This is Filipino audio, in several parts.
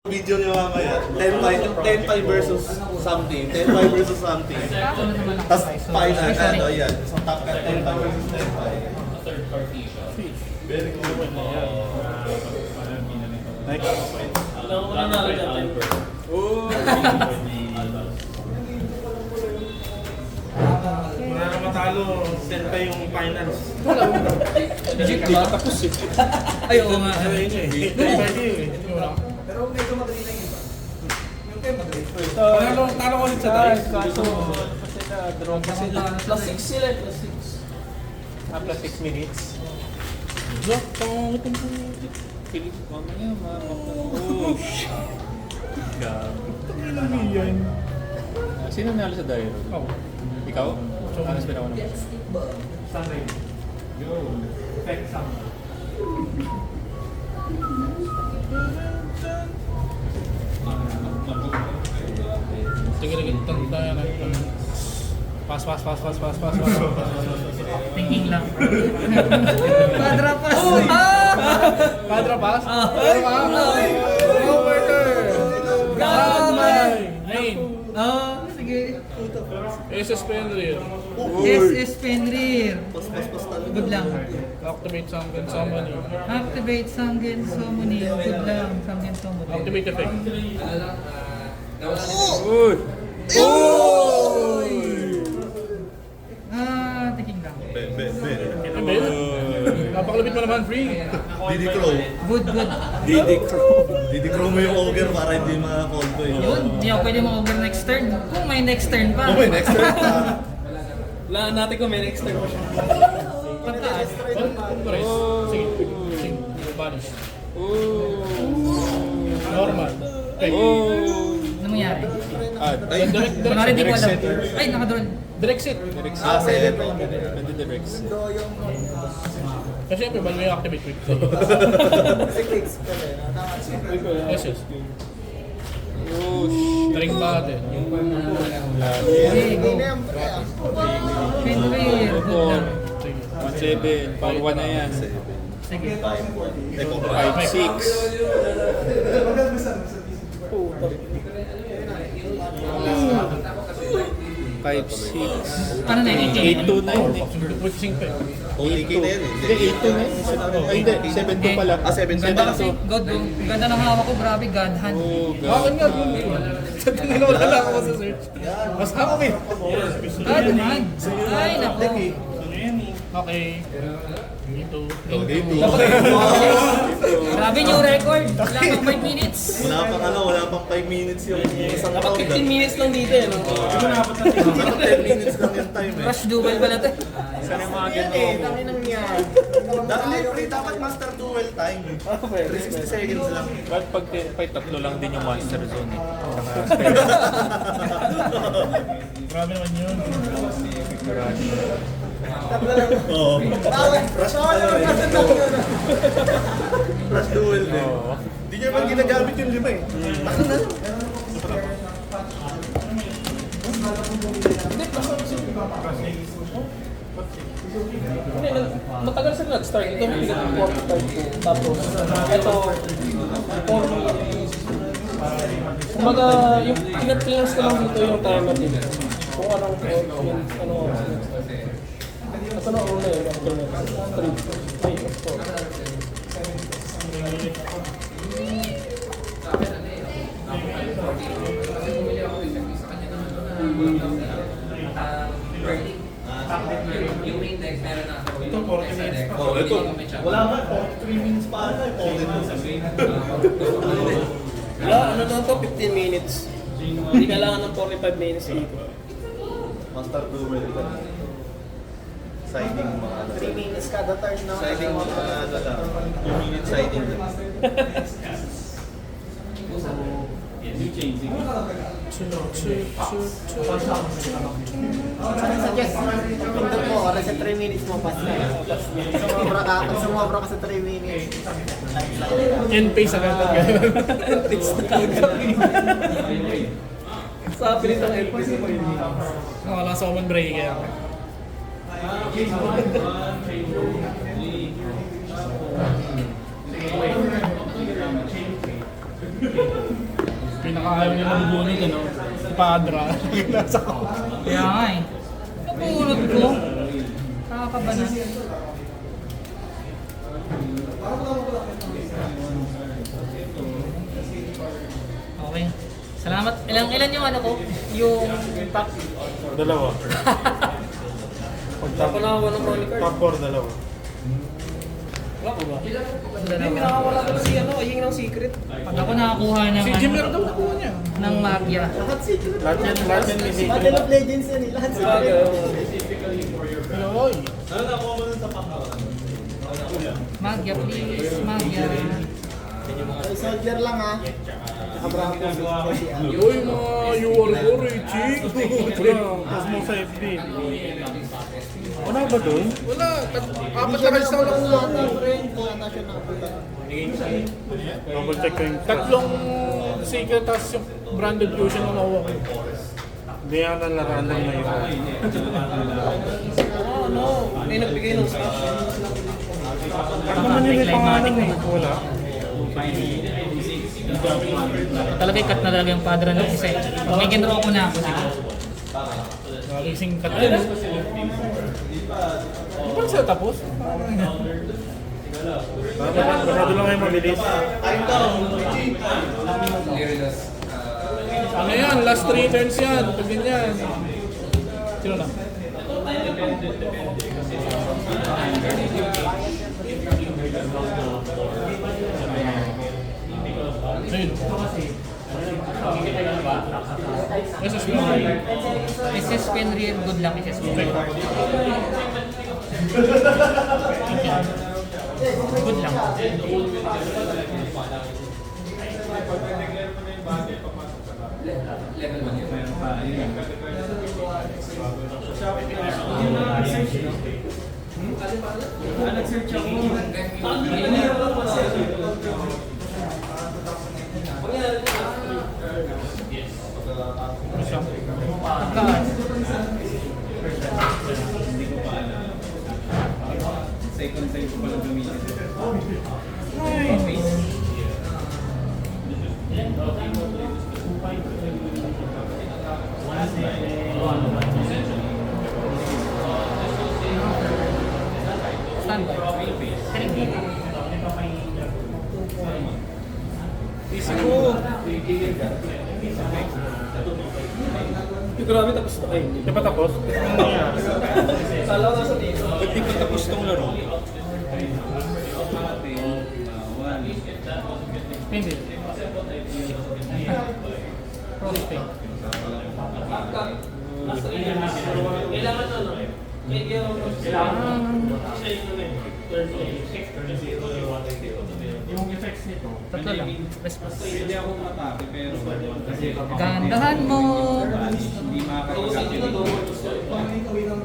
Video niyo mamaya, 10-5 versus something. 10-5 versus something. Tapos final, ano, yan. Isang top 10-5 versus 10-5. Very cool. Next. Alam ko na dyan. Wala na matalo, send pa yung finals. Legit ba? Tapos eh. Ay, oo nga. Pero medyo madali lang yun ba? Yung kayo madali. Talo ko ulit sa dice. Kaso, kasi plus 6 sila, plus 6. Plus 6 minutes. Philip, mamaya, oh, sino nalo sa diary? Ako. Ikaw? Alas ba na ako naman? Sunday. Yo. Thanks, Sam. Sige, tayo na. Pass. Thinking lang. Padra pass! Padra pass? Gamay! Lane. Sige. SS Penrir. SS Fenrir. Pas talaga. Good lang. Activate Sangen Summon. Activate Sangen Summoning. Good lang. Sangen Summoning. Activate effect. Thinking lang. Napakalapit mo naman, free. Didi Crow. Good. Didi Crow mo yung ogre para hindi ma-call ko yun. Yun, hindi ako pwede mag-over next turn. Kung may next turn pa. Okay, next turn pa. Wala natin kung may next time pa siya. Pataas. Sige. Banish. Normal. Ano mangyari? Ay, Kunwari di ko alam. Ay, nakadraw. Direct sit. set. Pwede direct sit. Kasi siyempre, bago yung activate quick. Yes. String button. Okay, go. Fenrir. Good lang. 1-7. Pang 1 na yan. Sige. 5-6. Ano na yun? 8-2-9 eh. Quick sync pa. OTK na yun. Hindi, 8-2-9. Ay, hindi. 7-2 pala. 7-2. Ganda kasi, God, ganda ng hawak ko, grabe, God hand. Oh, Bakit nga? Wala lang ako sa search. Mas ako eh. God hand. Ay, nako. Okay. Dito. Grabe new record. Wala pang 5 minutes. Wala pang 5 minutes yung isang Dapat round. 15 minutes lang dito eh. No? 10 minutes lang yung time eh. Rush duel pala to. Sana yung mga Dapat master duel time. 360 seconds lang. Ba't pag tatlo lang din yung monster zone eh. Grabe naman yun. Oo. Rush duel din. Hindi niya man ginagamit yung 5 eh. Taka na lang. Matagal sila nag-start. Ito yung pinag-45 ko. Tapos, ito, 4 minutes. Kumbaga, yung pinag-clearance ko lang dito yung timer din. Kung anong oras. Ito na una yun. After next. 3. Ay, of course. Yung index meron na ako. Ito, 40 minutes pa. Oh, ito. Wala nga, 3 minutes pa ata eh. Wala, ano na to? 15 minutes. Hindi kailangan ng 45 minutes dito. Master duel ka. Siding mga ano. 3 minutes kada turn na. Siding mga ano lang. 2 minute siding lang. Suggest, pindot mo, oras sa 3 minutes mo, pass na. Sumobra ka sa 3 minutes. End pace agad. Sabi nitong LPC mo yun. Wala sa common break kaya. Sige. Pinaka-ayaw niya mabunod, ano? Si Padra. Nasa ko. Kaya nga eh. Kapulot ko. Nakakabanan. Okay. Salamat. Ilan yung ano ko? Yung pack. Dalawa. Ako nakawa ng Monica. Top 4, dalawa. Wala ko ba? Hindi, Dalawa. pinakawala ko na si ano, aying ng secret. Pag ako nakakuha ng Si Jimmer daw nakuha niya. ng Magya. Lahat secret. Lahat yan may secret. Battle of Legends yan eh. Lahat secret. Yoy. Ano nakuha mo nun sa pack? Magya, please. Magya. Ay, soldier lang ha. Nakabravo ko si Yoy, mga UR4 eh, ching. Tapos mo sa FB. Wala ba doon? Wala. Apat na kayo sa nakuha ko. Double check ko yung... Tatlong secret tapos yung branded fusion na nakuha ko. Hindi yan ang laraan lang na yun. Ano, may nagbigay ng stock. Ano naman yun yung pangalan eh? Wala. Talaga ikat na talaga yung padra ng isa. Pag may ginro ko na ako siguro. Nakagising ka din. Di ba siya tapos? Masyado lang kayo mabilis. Ano yan? Last 3 turns yan. Pag ganyan. Sino na? Ayun. SS Penrier. SS Penrier, good luck SS Penrier. Good luck. Level 1 yun. Nag-search ako. Pagkaan. Second time ko pala gamitin. Standby. 3 Easy ko. Yung grabe tapos na. Ay, Di ba tapos? Kala ko nasa dito. Ba't di pa tapos tong laro? Penrier. Prospect. Kailangan ano? Yung effects nito. Tatlo lang. Response. Hindi ako matake pero kasi Gandahan mo. hindi makakapag-activate.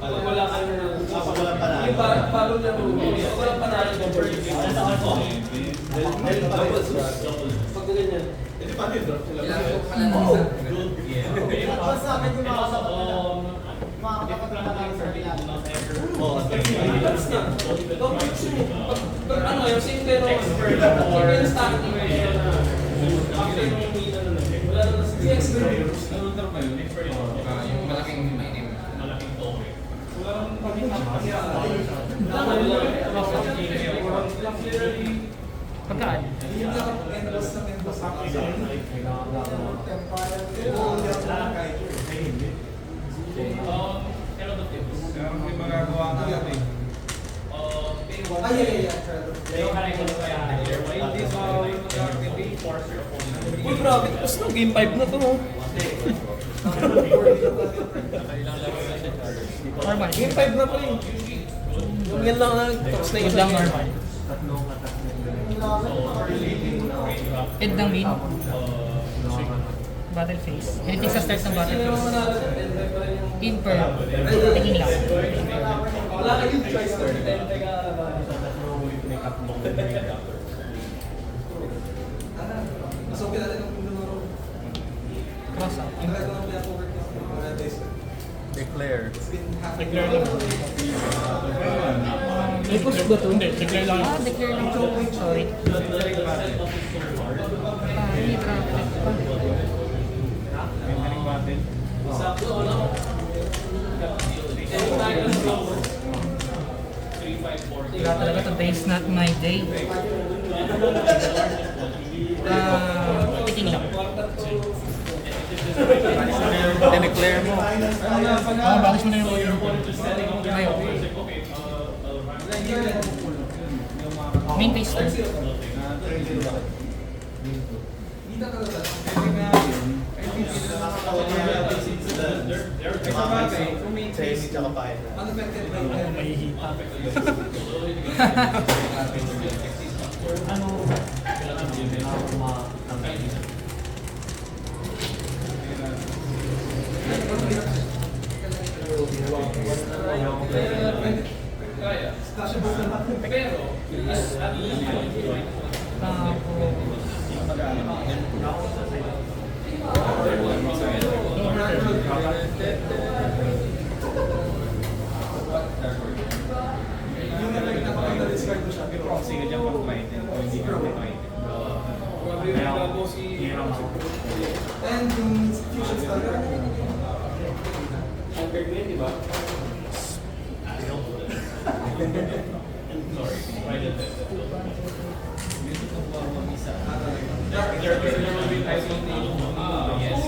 Wala kayo na. Walang panalo. Yung parang laro. Wala pa na yung pag ganyan. Kailangan ko pala ng Tapos sa akin yung mga kapatid sa bilang. Ano yung same pero yung stock ni after yung mina na wala na si experience. yung malaking minim. Pagkaan. Pero may magagawa ka natin. Uy, grabe. Tapos na, game 5 na to. No? Normal. Game 5 na po yun. Yung yan lang na, tapos na Good isa. lang normal. Head ng main. Battle phase. Anything sa start ng battle phase. Imper. Tingin lang. Wala kayong choice to. Cross out. Declare. Declare lang. May push ba to? Hindi, declare lang. Ah, declare lang to. Sorry. Ah, hindi traffic. Today's not my day. Tingin lang. Dineclare mo. Balis mo na yung Ngayon. Main taster. Chinese tsaka pain. mahihita.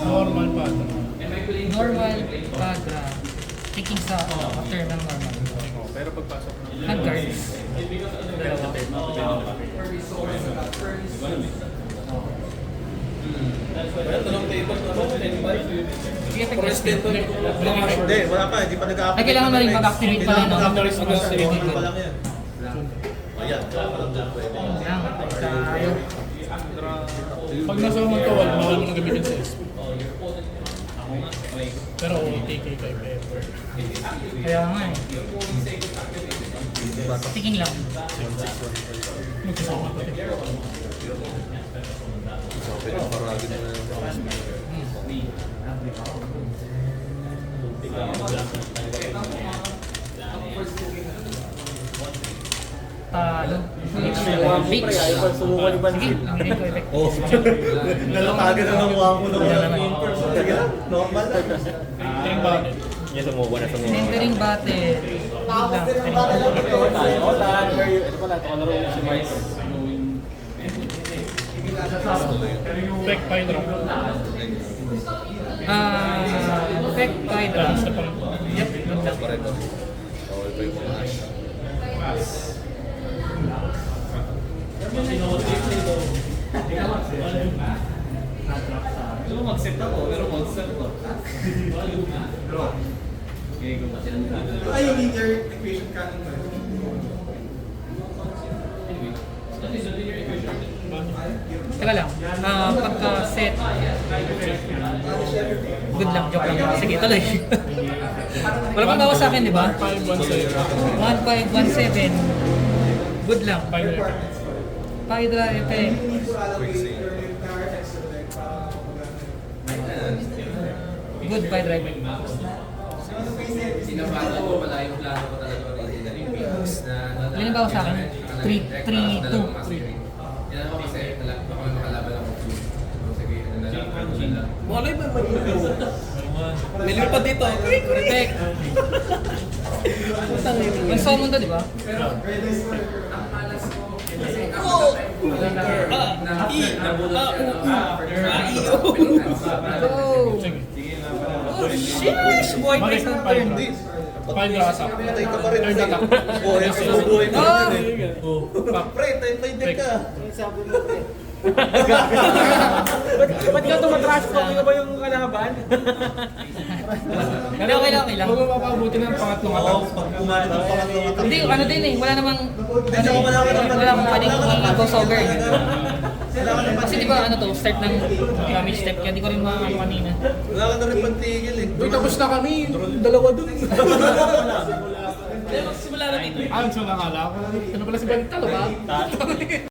Normal pa. Normal Padra. Taking sa after ng normal. Pero pagpasok na. Nag-guards. Sige, take-rested. Hindi, wala pa. Hindi pa nag-activate. Ay, kailangan na rin mag-activate pala, no? Mag-activate Mag-activate. pa lang yan. Ayan, parang doon pwede. Lang. Tayo. Pag nasa magkawal, bawal mo na gamitin sa SP. Pero OTK kay Pepper. Kaya nga eh. Tingin lang. Magkasama pa. Pero paragin na yung Talo. Fix. Ayaw pa sumuko ni Sige, Bansin. aminin ko effect. oh, nalatagan na ng wako ng sige lang, normal lang. Tingin ba? Entering battle. Good lang. Ito pala, ito kalaro mo si Mike. Back Hydra. Effect Hydra. Sa pang... Yep, good lang. Bawal pa yung flash. Teka lang. Pagka set. Good lang, joke lang. Sige, tuloy. Wala pang bawas sa akin, di ba? 1517. Good lang. Hydra effect. Good Hydra effect. Sinabata ko pala yung plano ko talaga original yung Phoenix na Ilan ba sa akin? 3, 2. Yan ako kasi baka makalaban ako. Sige, ano na lang. Malay ba may lipad dito. Effect. Ang summon to, di ba? Go! Oh, sheesh! Boy, Bakit? please not turn. Hydra asa. Patay ka pa rin. Buhay ka pa buhay pa Ah! rin eh. Pre, may deck ka. Ba't ka tumatrash talk? Ikaw ba yung kalaban? Okay lang. Huwag mo mapabuti ng pangatlong Oo, attack. pag kumain ng pangatlong attack. Hindi, ano din eh. Wala namang... Hindi, wala ka naman. Wala akong pwedeng Wala ka naman. crossover. Wala ka naman. Kasi di ba ano to, start ng damage step kaya di ko rin makakano kanina. Wala ka na rin pantigil eh. Uy, tapos na kami. Dalawa dun. Simula na dito. Ah, so nakala ko. Ano pala si Bantalo ba?